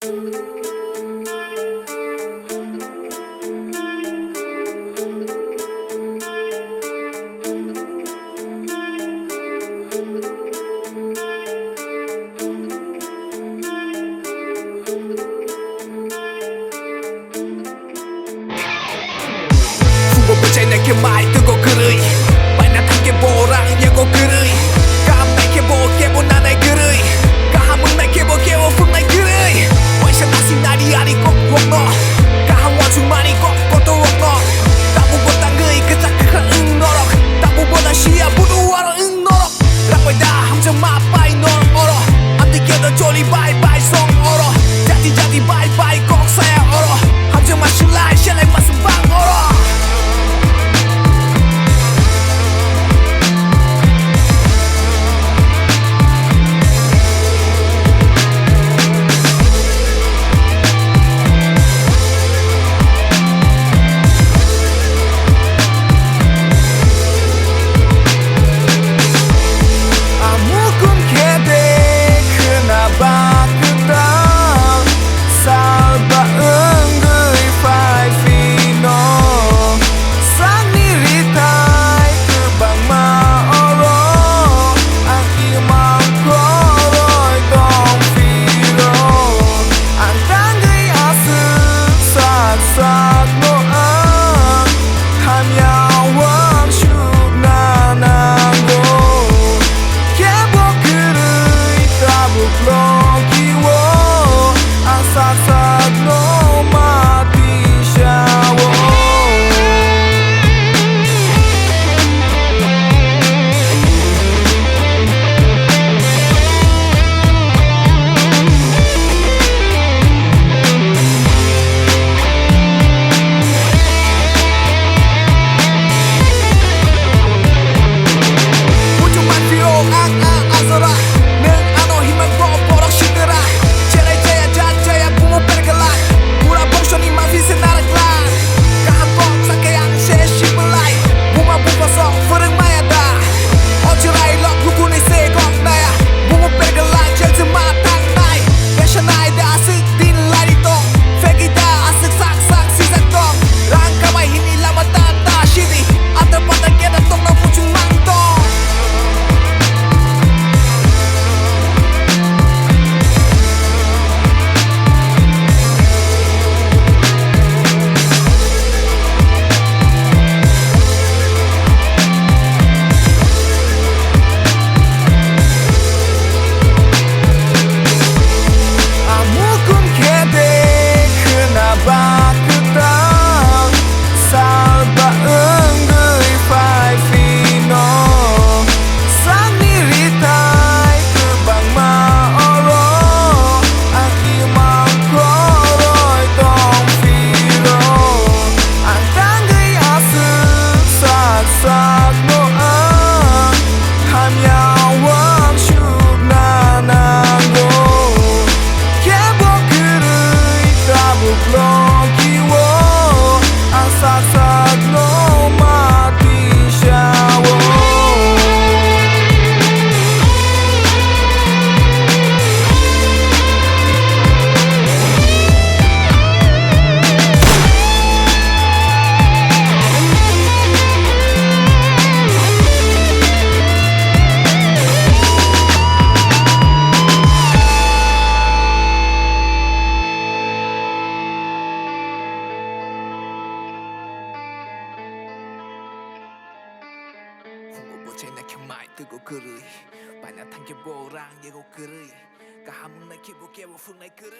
Chạy này kia mãi tôi có cười Bài nát thằng kia bộ rạng nhà có cười Cả hàm này kia bộ kia bộ nà này cười Cả hàm mừng này kia bộ phương này cười Quay sang nasi nari ari kok wong no Cả hàm hoa chung mani kok koto wong no Tak buat tak người kecak kekak norok Tak buat tak sia budu waro norok Rakwai dah ham jeng mapai norok oro Am together jolly bye bye song oro Jati bye bye kok saya oro Ham jeng masuk lai shalai masuk bang oro Chạy này kia mãi tôi có cười Bài nát thằng kia bộ rạng nhà có cười Cả hàm mừng này kia bộ phương này cười